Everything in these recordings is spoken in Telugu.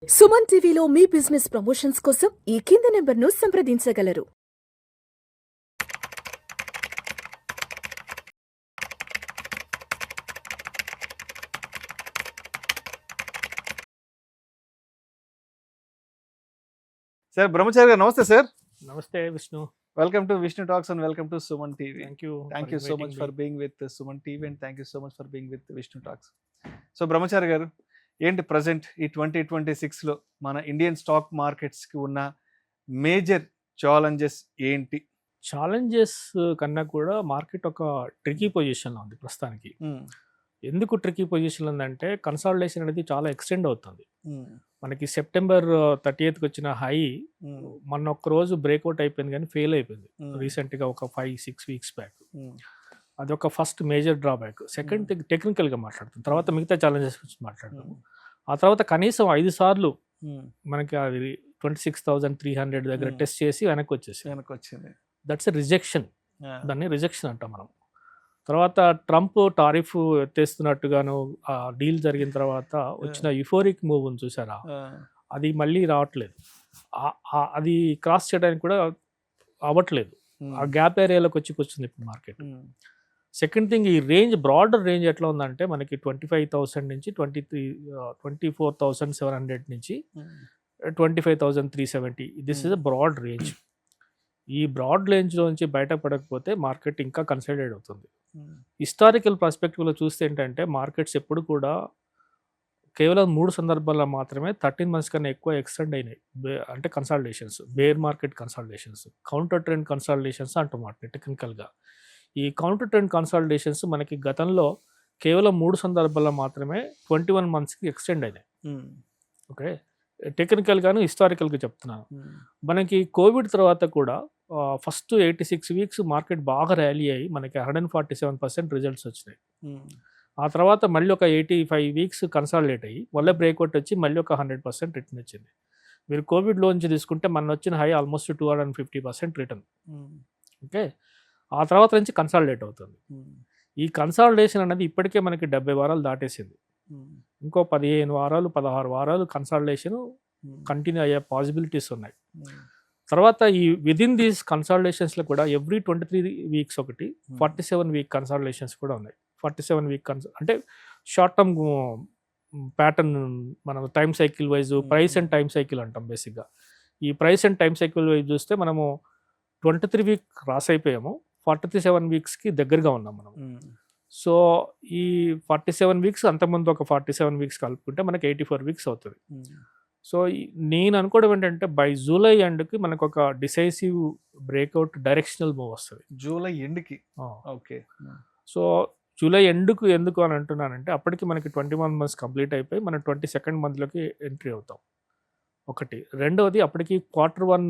సుమన్ టీవీలో మీ బిజినెస్ ప్రమోషన్స్ కోసం ఈ కింది నెంబర్ను సంప్రదించగలరు. సార్ బ్రహ్మచారి గారు నమస్తే సార్. నమస్తే Vishnu. Welcome to Vishnu talks and welcome to Suman TV. Thank you so much for being with Suman TV and thank you so much for being with Vishnu talks. So బ్రహ్మచారి గారు, ఏంటి ప్రజెంట్ ఈ 2026లో మన ఇండియన్ స్టాక్ మార్కెట్స్కి ఉన్న మేజర్ ఛాలెంజెస్ ఏంటి? ఛాలెంజెస్ కన్నా కూడా మార్కెట్ ఒక ట్రికీ పొజిషన్లో ఉంది ప్రస్తుతానికి. ఎందుకు ట్రికీ పొజిషన్ ఉందంటే కన్సాలిడేషన్ అనేది చాలా ఎక్స్టెండ్ అవుతుంది. మనకి సెప్టెంబర్ 30th వచ్చిన హై మొన్న ఒక్క రోజు బ్రేక్అవుట్ అయిపోయింది కానీ ఫెయిల్ అయిపోయింది రీసెంట్గా ఒక 5-6 వీక్స్ బ్యాక్. అదొక ఫస్ట్ మేజర్ డ్రాబ్యాక్. సెకండ్ టెక్నికల్గా మాట్లాడుతాం, తర్వాత మిగతా ఛాలెంజెస్ గురించి మాట్లాడతాము. ఆ తర్వాత కనీసం 5 సార్లు మనకి అది 26,300 దగ్గర టెస్ట్ చేసి వెనక్కి వచ్చింది. That's a rejection. దాన్ని రిజెక్షన్ అంటాం మనం. తర్వాత ట్రంప్ టారిఫ్ ఎత్తేస్తున్నట్టుగాను ఆ డీల్ జరిగిన తర్వాత వచ్చిన యుఫోరిక్ మూవ్ ఉంది చూసారా, అది మళ్ళీ రావట్లేదు. అది క్రాస్ చేయడానికి కూడా అవ్వట్లేదు. ఆ గ్యాప్ ఏరియాలోకి వచ్చి కూర్చుంది ఇప్పుడు మార్కెట్. సెకండ్ థింగ్, ఈ రేంజ్ బ్రాడర్ రేంజ్ ఎట్లా ఉందంటే మనకి 25,000 నుంచి 24,700 నుంచి 25,370. This is a broad range. ఈ బ్రాడ్ రేంజ్లోంచి బయటపడకపోతే మార్కెట్ ఇంకా కన్సల్టేట్ అవుతుంది. హిస్టారికల్ పర్స్పెక్టివ్లో చూస్తే ఏంటంటే మార్కెట్స్ ఎప్పుడు కూడా కేవలం 3 సందర్భాల్లో మాత్రమే 13 months కన్నా ఎక్కువ ఎక్స్టెండ్ అయినాయి. అంటే consolidations, bear market consolidations, counter trend consolidations అంటాం వాటిని టెక్నికల్గా. ఈ కౌంటర్ ట్రెండ్ కన్సాలిడేషన్స్ మనకి గతంలో కేవలం 3 సందర్భాల్లో మాత్రమే 21 monthsకి ఎక్స్టెండ్ అయినాయి. ఓకే, టెక్నికల్గాను హిస్టారికల్గా చెప్తున్నాను. మనకి కోవిడ్ తర్వాత కూడా ఫస్ట్ 86 weeks మార్కెట్ బాగా ర్యాలీ అయ్యి మనకి 147% రిజల్ట్స్ వచ్చినాయి. ఆ తర్వాత మళ్ళీ ఒక 85 weeks కన్సాలిడేట్ అయ్యి మళ్ళీ బ్రేక్అవుట్ వచ్చి మళ్ళీ ఒక 100% రిటర్న్ వచ్చింది. మీరు కోవిడ్లోంచి తీసుకుంటే మన వచ్చిన హై ఆల్మోస్ట్ 250% రిటర్న్. ఓకే, ఆ తర్వాత నుంచి కన్సాలిడేట్ అవుతుంది. ఈ కన్సాలిడేషన్ అనేది ఇప్పటికే మనకి 70 వారాలు దాటేసింది. ఇంకో 15 వారాలు 16 వారాలు కన్సాలిడేషన్ కంటిన్యూ అయ్యే పాసిబిలిటీస్ ఉన్నాయి. తర్వాత ఈ విదిన్ దీస్ కన్సాలిడేషన్స్లో కూడా ఎవ్రీ 23 weeks ఒకటి 47 week కన్సాలిడేషన్స్ కూడా ఉన్నాయి. 47 week అంటే షార్ట్ టర్మ్ ప్యాటర్న్. మనం time cycle wise price and time cycle అంటాం బేసిక్గా. ఈ price and time cycle wise చూస్తే మనము 23 week క్రాస్ అయిపోయాము, 47 weeksకి దగ్గరగా ఉన్నాం మనం. సో ఈ 47 weeks అంతకుముందు ఒక 47 weeks కలుపుకుంటే మనకి 84 weeks అవుతుంది. సో నేను అనుకోవడం ఏంటంటే బై జూలై ఎండ్కి మనకు ఒక డిసైసివ్ బ్రేక్అవుట్ డైరెక్షనల్ మూవ్ వస్తుంది. జూలై ఎండ్కి? ఓకే. సో జూలై ఎండ్కు ఎందుకు అని అంటున్నానంటే అప్పటికి మనకి 21 months కంప్లీట్ అయిపోయి మనం 22nd monthలోకి ఎంట్రీ అవుతాం. ఒకటి. రెండవది అప్పటికి Q1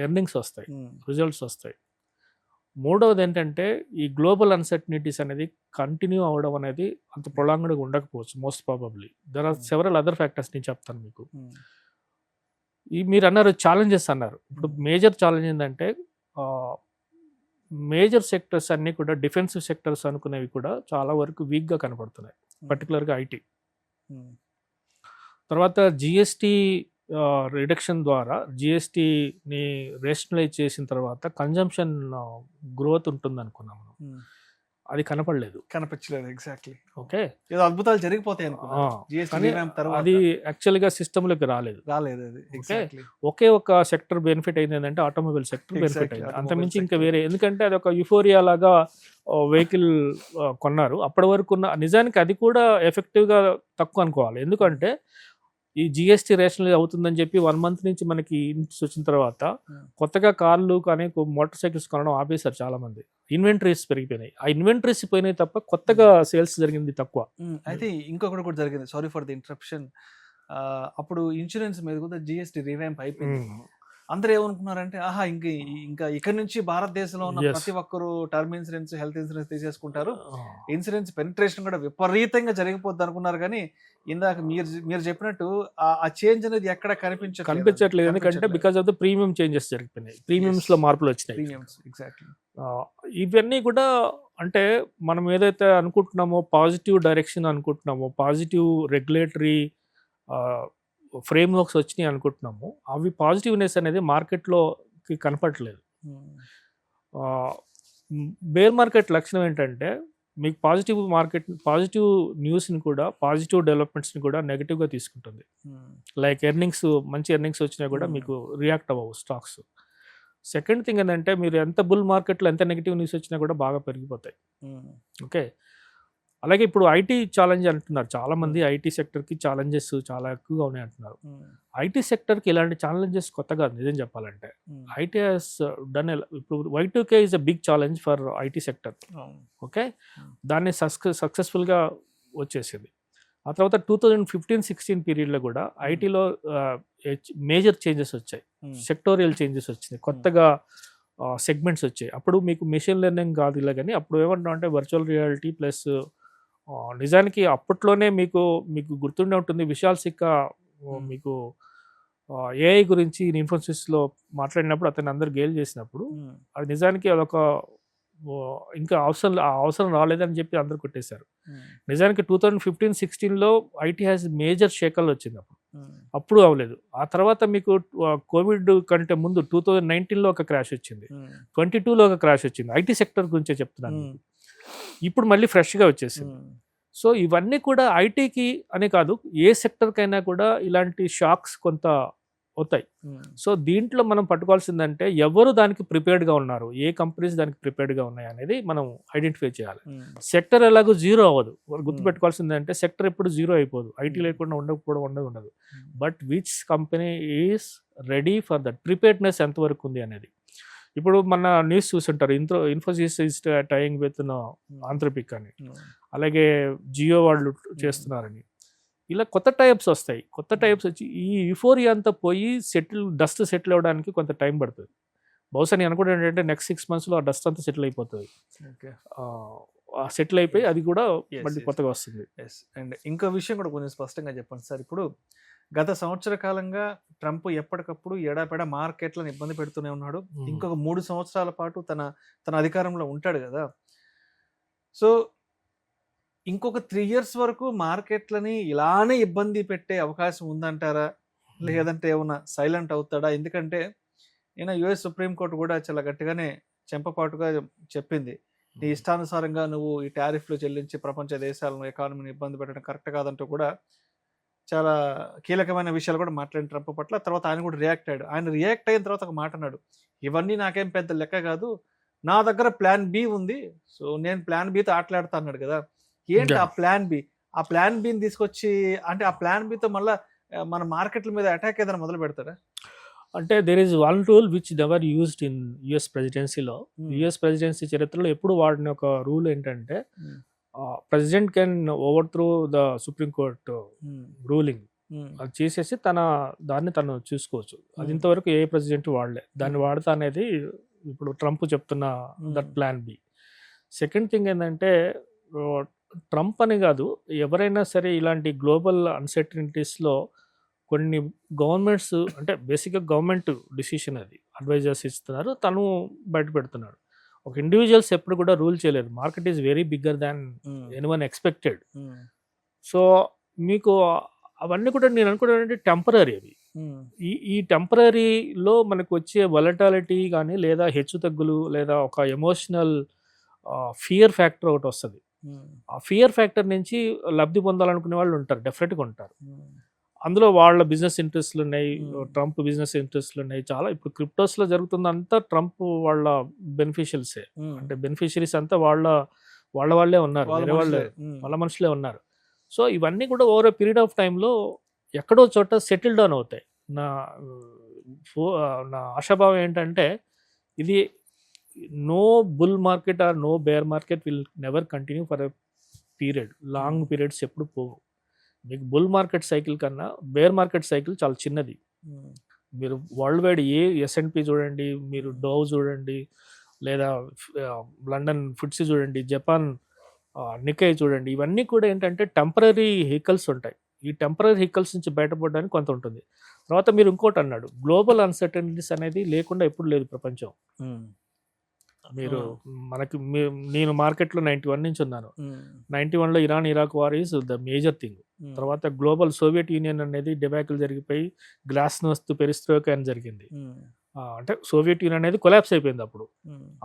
ఎర్నింగ్స్ వస్తాయి, రిజల్ట్స్ వస్తాయి. మూడవది ఏంటంటే ఈ గ్లోబల్ అన్సర్టనిటీస్ అనేది కంటిన్యూ అవ్వడం అనేది అంత ప్రొలాంగ్డ్గా ఉండకపోవచ్చు most probably. There are several other factors నేను చెప్తాను మీకు. ఈ మీరు అన్నారు ఛాలెంజెస్ అన్నారు. ఇప్పుడు మేజర్ ఛాలెంజ్ ఏంటంటే మేజర్ సెక్టర్స్ అన్నీ కూడా డిఫెన్సివ్ సెక్టర్స్ అనుకునేవి కూడా చాలా వరకు వీక్గా కనపడుతున్నాయి, పర్టికులర్గా ఐటీ. తర్వాత జిఎస్టీ రిడక్షన్ ద్వారా జిఎస్టీని రేషనలైజ్ చేసిన తర్వాత కన్జంప్షన్ గ్రోత్ ఉంటుంది అనుకున్నాము. అది కనపడలేదు. ఎగ్జాక్ట్లీ. ఓకే, ఏదో అద్భుతాలు జరిగిపోతాయి అది యాక్చువల్గా సిస్టంలోకి రాలేదు. ఒకే ఒక సెక్టర్ బెనిఫిట్ అయింది ఏంటంటే ఆటోమొబైల్ సెక్టర్ బెనిఫిట్ అయింది. అంతమించి ఇంకా వేరే, ఎందుకంటే అది ఒక యుఫోరియా లాగా వెహికల్ కొన్నారు. అప్పటి వరకు ఉన్న నిజానికి అది కూడా ఎఫెక్టివ్గా తక్కువ అనుకోవాలి. ఎందుకంటే ఈ జిఎస్టీ రేషనలైజ్ అవుతుందని చెప్పి 1 month నుంచి మనకి ఇన్పుట్స్ వచ్చిన తర్వాత కొత్తగా కార్లు కానీ మోటార్ సైకిల్స్ కొనడం ఆపేశారు చాలా మంది. ఇన్వెంటరీస్ పెరిగిపోయినాయి. ఆ ఇన్వెంటరీస్ పోయినాయి తప్ప కొత్తగా సేల్స్ జరిగింది తక్కువ. అయితే ఇంకొకటి కూడా జరిగింది, సారీ ఫర్ ది ఇంటరప్షన్. అప్పుడు ఇన్సూరెన్స్ మీద కూడా జిఎస్టీ రివైంప్ అయిపోయింది. అందరూ ఏమనుకున్నారంటే ఆహా ఇంకా ఇక్కడ నుంచి భారతదేశంలో ఉన్న ప్రతి ఒక్కరు టర్మ్ ఇన్సూరెన్స్, హెల్త్ ఇన్సూరెన్స్ తీసేసుకుంటారు, ఇన్సూరెన్స్ పెనిట్రేషన్ కూడా విపరీతంగా జరిగిపోద్ది అనుకున్నారు. కానీ ఇందాక మీరు చెప్పినట్టు ఆ చేంజ్ అనేది ఎక్కడ కనిపించట్లేదు. ఎందుకంటే because of the premium changes జరిగిపోయినాయి, ప్రీమియమ్స్ లో మార్పులు వచ్చినాయి. ఎగ్జాక్ట్లీ. ఇవన్నీ కూడా అంటే మనం ఏదైతే అనుకుంటున్నామో పాజిటివ్ డైరెక్షన్ అనుకుంటున్నామో, పాజిటివ్ రెగ్యులేటరీ ఫ్రేమ్ వర్క్స్ వచ్చినాయి అనుకుంటున్నాము, అవి పాజిటివ్నెస్ అనేది మార్కెట్లోకి కనపడట్లేదు. బేర్ మార్కెట్ లక్షణం ఏంటంటే మీకు పాజిటివ్ న్యూస్ని కూడా, పాజిటివ్ డెవలప్మెంట్స్ని కూడా నెగిటివ్గా తీసుకుంటుంది. లైక్ మంచి ఎర్నింగ్స్ వచ్చినా కూడా మీకు రియాక్ట్ అవ్వవు స్టాక్స్. సెకండ్ థింగ్ ఏంటంటే మీరు ఎంత బుల్ మార్కెట్లో ఎంత నెగిటివ్ న్యూస్ వచ్చినా కూడా బాగా పెరిగిపోతాయి. ఓకే, అలాగే ఇప్పుడు ఐటీ ఛాలెంజ్ అంటున్నారు చాలామంది. ఐటీ సెక్టర్కి ఛాలెంజెస్ చాలా ఎక్కువగా ఉన్నాయి అంటున్నారు. ఐటీ సెక్టర్కి ఇలాంటి ఛాలెంజెస్ కొత్త కాదు నిజం చెప్పాలంటే. ఐటీ హాస్ డన్ ఇప్పుడు Y2K is a big challenge for IT sector. Okay, దాన్ని సక్సెస్ఫుల్గా వచ్చేసింది. ఆ తర్వాత 2015-16 పీరియడ్లో కూడా ఐటీలో మేజర్ చేంజెస్ వచ్చాయి, సెక్టోరియల్ చేంజెస్ వచ్చినాయి, కొత్తగా సెగ్మెంట్స్ వచ్చాయి. అప్పుడు మీకు మెషిన్ లెర్నింగ్ కాదు ఇలా, కానీ అప్పుడు ఏమంటాం అంటే వర్చువల్ రియాలిటీ ప్లస్ నిజానికి అప్పట్లోనే మీకు గుర్తుండే ఉంటుంది విశాల్ సిక్కా మీకు ఏఐ గురించి ఇన్ఫోసిస్లో మాట్లాడినప్పుడు అతను అందరు గేల్ చేసినప్పుడు అది నిజానికి అదొక ఇంకా అవసరం రాలేదని చెప్పి అందరు కొట్టేశారు. నిజానికి 2015-16లో ఐటీ హ్యాస్ మేజర్ షేకల్ వచ్చింది, అప్పుడు అవ్వలేదు. ఆ తర్వాత మీకు కోవిడ్ కంటే ముందు 2019లో ఒక క్రాష్ వచ్చింది, 22లో ఒక క్రాష్ వచ్చింది. ఐటీ సెక్టర్ గురించే చెప్తున్నాను. ఇప్పుడు మళ్ళీ ఫ్రెష్గా వచ్చేసింది. సో ఇవన్నీ కూడా ఐటీకి అనే కాదు, ఏ సెక్టర్కైనా కూడా ఇలాంటి షాక్స్ కొంత అవుతాయి. సో దీంట్లో మనం పట్టుకోవాల్సిందంటే ఎవరు దానికి ప్రిపేర్డ్గా ఉన్నారు, ఏ కంపెనీస్ దానికి ప్రిపేర్డ్గా ఉన్నాయి అనేది మనం ఐడెంటిఫై చేయాలి. సెక్టర్ ఎలాగో జీరో అవ్వదు, గుర్తుపెట్టుకోవాల్సిందంటే సెక్టర్ ఎప్పుడు జీరో అయిపోదు, ఐటీ లేకుండా ఉండదు. But which company is ready for that, preparedness ఎంతవరకు ఉంది అనేది. ఇప్పుడు మన న్యూస్ చూస్తుంటారు, Infosys is tying with Anthropic అని, అలాగే జియో వాళ్ళు చేస్తున్నారని. ఇలా కొత్త టైప్స్ వస్తాయి. కొత్త టైప్స్ వచ్చి ఈ యూఫోరియా అంతా పోయి డస్ట్ సెటిల్ అవ్వడానికి కొంత టైం పడుతుంది. బహుశా నేను అనుకుంటే ఏంటంటే నెక్స్ట్ 6 monthsలో ఆ డస్ట్ అంతా సెటిల్ అయిపోతుంది. సెటిల్ అయిపోయి అది కూడా మళ్ళీ కొత్తగా వస్తుంది. అండ్ ఇంకో విషయం కూడా కొంచెం స్పష్టంగా చెప్పండి సార్. ఇప్పుడు గత సంవత్సర కాలంగా ట్రంప్ ఎప్పటికప్పుడు ఎడాపెడా మార్కెట్లను ఇబ్బంది పెడుతూనే ఉన్నాడు. ఇంకొక 3 సంవత్సరాల పాటు తన అధికారంలో ఉంటాడు కదా. సో ఇంకొక 3 years వరకు మార్కెట్లని ఇలానే ఇబ్బంది పెట్టే అవకాశం ఉందంటారా, లేదంటే ఏమన్నా సైలెంట్ అవుతాడా? ఎందుకంటే US సుప్రీంకోర్టు కూడా చాలా గట్టిగానే చెంపపాటుగా చెప్పింది, నీ ఇష్టానుసారంగా నువ్వు ఈ టారిఫ్లు చెల్లించి ప్రపంచ దేశాలను ఎకానమీని ఇబ్బంది పెట్టడం కరెక్ట్ కాదంటూ కూడా చాలా కీలకమైన విషయాలు కూడా మాట్లాడిన ట్రంప్ పట్ల. తర్వాత ఆయన కూడా రియాక్ట్ అయ్యాడు. ఆయన రియాక్ట్ అయిన తర్వాత ఒక మాట అన్నాడు, ఇవన్నీ నాకేం పెద్ద లెక్క కాదు, నా దగ్గర ప్లాన్ బి ఉంది, సో నేను ప్లాన్ బితో ఆటలాడుతా అన్నాడు కదా. ఏంటి ఆ ప్లాన్ బి? ఆ ప్లాన్ బిని తీసుకొచ్చి అంటే ఆ ప్లాన్ బితో మళ్ళీ మన మార్కెట్ల మీద అటాక్ ఏదైనా మొదలు పెడతాడా? అంటే there is one rule which never used in US ప్రెసిడెన్సీలో. US ప్రెసిడెన్సీ చరిత్రలో ఎప్పుడు వాడిన ఒక రూల్ ఏంటంటే president can over through the supreme court ruling, అది చేసేసి దాన్ని తను చూసుకోవచ్చు. అది ఇంతవరకు ఏ ప్రెసిడెంట్ వాడలే. దాన్ని వాడతా అనేది ఇప్పుడు ట్రంప్ చెప్తున్న that plan B. Second thing ఏంటంటే ట్రంప్ అని కాదు, ఎవరైనా సరే ఇలాంటి గ్లోబల్ అన్సర్టనిటీస్లో కొన్ని గవర్నమెంట్స్ అంటే బేసిక్గా గవర్నమెంట్ డిసిషన్, అది అడ్వైజర్స్ ఇస్తున్నారు, తను బయట పెడుతున్నాడు. ఒక ఇండివిజువల్స్ ఎప్పుడు కూడా రూల్ చేయలేరు. Market is very bigger than anyone expected. So మీకు అవన్నీ కూడా నేను అనుకున్నానంటే టెంపరీ. అవి ఈ టెంపరీలో మనకు వచ్చే వలటాలిటీ కానీ లేదా హెచ్చు తగ్గులు లేదా ఒక ఎమోషనల్ ఫియర్ ఫ్యాక్టర్ ఒకటి వస్తుంది. ఆ ఫియర్ ఫ్యాక్టర్ నుంచి లబ్ధి పొందాలనుకునే వాళ్ళు ఉంటారు, డెఫినెట్గా ఉంటారు. అందులో వాళ్ళ బిజినెస్ ఇంట్రెస్ట్లు ఉన్నాయి, ట్రంప్ బిజినెస్ ఇంట్రెస్ట్లు ఉన్నాయి చాలా. ఇప్పుడు క్రిప్టోస్లో జరుగుతుందంతా ట్రంప్ వాళ్ళ బెనిఫిషియల్సే, అంటే బెనిఫిషరీస్ అంతా వాళ్ళే ఉన్నారు, వేరే వాళ్ళ మనుషులే ఉన్నారు. సో ఇవన్నీ కూడా ఓవర్ ఎ పీరియడ్ ఆఫ్ టైంలో ఎక్కడో చోట సెటిల్ డౌన్ అవుతాయి. నా ఆశాభావం ఏంటంటే ఇది no bull market or no bear market will never continue for a period. Long periods ఎప్పుడు పోవు. మీకు బుల్ మార్కెట్ సైకిల్ కన్నా బేర్ మార్కెట్ సైకిల్ చాలా చిన్నది. మీరు వరల్డ్ వైడ్ ఏ S&P చూడండి, మీరు డోవ్ చూడండి, లేదా లండన్ ఫుట్సీ చూడండి, జపాన్ నికై చూడండి, ఇవన్నీ కూడా ఏంటంటే టెంపరీ హికల్స్ ఉంటాయి. ఈ టెంపరీ హికల్స్ నుంచి బయటపడడానికి కొంత ఉంటుంది. తర్వాత మీరు ఇంకోటి అన్నాడు, గ్లోబల్ అన్సర్టనిటీస్ అనేది లేకుండా ఎప్పుడు లేదు ప్రపంచం. మీరు నేను మార్కెట్లో 91 నుంచి ఉన్నాను. 91లో Iraq war is the major thing. తర్వాత గ్లోబల్ సోవియట్ యూనియన్ అనేది డిబాకిల్ జరిగిపోయి గ్లాస్నోస్త్ పెరిస్ట్రోయికా అని జరిగింది. అంటే సోవియట్ యూనియన్ అనేది కొలాప్స్ అయిపోయింది అప్పుడు.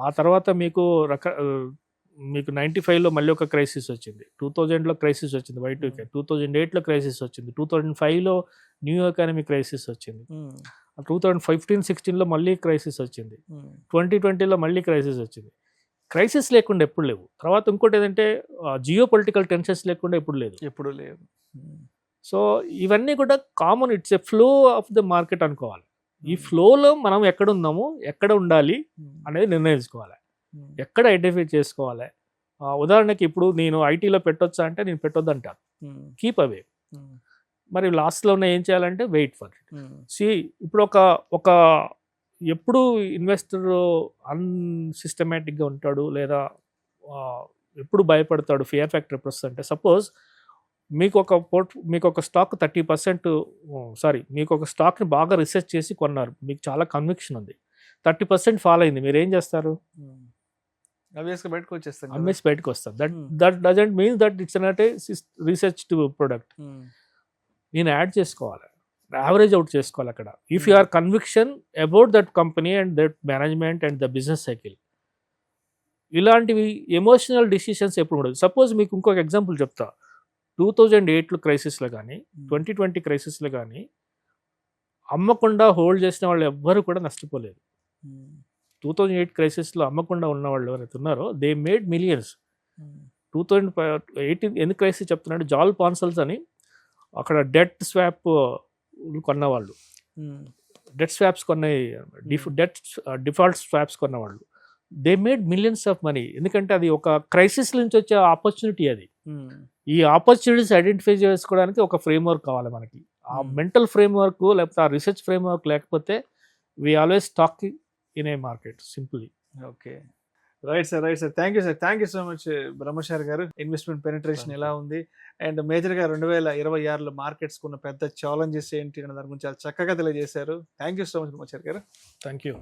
ఆ తర్వాత మీకు 95లో మళ్ళీ ఒక క్రైసిస్ వచ్చింది, 2000లో క్రైసిస్ వచ్చింది Y2K, 2008లో క్రైసిస్ వచ్చింది, 2005లో న్యూ ఎకానమీ క్రైసిస్ వచ్చింది, 2015-16లో మళ్ళీ క్రైసిస్ వచ్చింది, 2020లో మళ్ళీ క్రైసిస్ వచ్చింది. క్రైసిస్ లేకుండా ఎప్పుడు లేవు. తర్వాత ఇంకోటి ఏంటంటే జియో పొలిటికల్ టెన్షన్స్ లేకుండా ఎప్పుడు లేదు. సో ఇవన్నీ కూడా common, it's a flow of the market అనుకోవాలి. ఈ ఫ్లోలో మనం ఎక్కడ ఉన్నాము, ఎక్కడ ఉండాలి అనేది నిర్ణయించుకోవాలి, ఎక్కడ ఐడెంటిఫై చేసుకోవాలి. ఉదాహరణకి ఇప్పుడు నేను ఐటీలో పెట్టొచ్చా అంటే నేను పెట్టొద్దు అంటాను, కీప్ అవే. మరి లాస్ట్లో ఏం చేయాలంటే వెయిట్ ఫర్ ఇట్. ఇప్పుడు ఒక ఎప్పుడు ఇన్వెస్టర్ అన్సిస్టమేటిక్గా ఉంటాడు లేదా ఎప్పుడు భయపడతాడు, ఫియర్ ఫ్యాక్టర్ ఎప్పుడు వస్తుంది అంటే, సపోజ్ మీకు ఒక స్టాక్ 30%, మీకు ఒక స్టాక్ని బాగా రీసెర్చ్ చేసి కొన్నారు, మీకు చాలా కన్విక్షన్ ఉంది, 30% ఫాల్ అయింది, మీరు ఏం చేస్తారు? అమ్మేసి బయటకు వస్తారు. That doesn't mean that it's not a research to product. నేను యాడ్ చేసుకోవాలి, యావరేజ్ అవుట్ చేసుకోవాలి అక్కడ. If you are conviction about that company and that management and the business cycle, ఇలాంటివి ఎమోషనల్ డిసిషన్స్ ఎప్పుడు ఉండదు. సపోజ్ మీకు ఇంకొక ఎగ్జాంపుల్ చెప్తా. 2008 క్రైసిస్లో కానీ 2020 క్రైసిస్లో కానీ అమ్మకుండా హోల్డ్ చేసిన వాళ్ళు ఎవ్వరు కూడా నష్టపోలేదు. 2008 క్రైసిస్లో అమ్మకుండా ఉన్న వాళ్ళు ఎవరైతే ఉన్నారో దే మేడ్ మిలియన్స్. 2018 ఎందుకు క్రైసిస్ చెప్తున్నాడు, జాల్ పాన్సల్స్ అని అక్కడ డెట్ స్వాప్ కొన్నవాళ్ళు, డెట్ స్వాప్స్ డిఫాల్ట్ స్వాప్స్ కొన్నవాళ్ళు, they made millions of money. ఎందుకంటే అది ఒక క్రైసిస్ నుంచి వచ్చే ఆపర్చునిటీ. అది ఈ ఆపర్చునిటీస్ ఐడెంటిఫై చేసుకోవడానికి ఒక ఫ్రేమ్వర్క్ కావాలి మనకి. ఆ మెంటల్ ఫ్రేమ్వర్క్ లేకపోతే ఆ రీసెర్చ్ ఫ్రేమ్వర్క్ లేకపోతే we always talk in a market simply. Okay, right sir. Thank you so much Brahmachari గారు. ఇన్వెస్ట్మెంట్ పెనిట్రేషన్ ఎలా ఉంది అండ్ మేజర్గా 2026లో మార్కెట్స్ ఉన్న పెద్ద ఛాలెంజెస్ ఏంటి అనే దాని గురించి చాలా చక్కగా తెలియజేశారు. Thank you so much Brahmachari గారు. Thank you.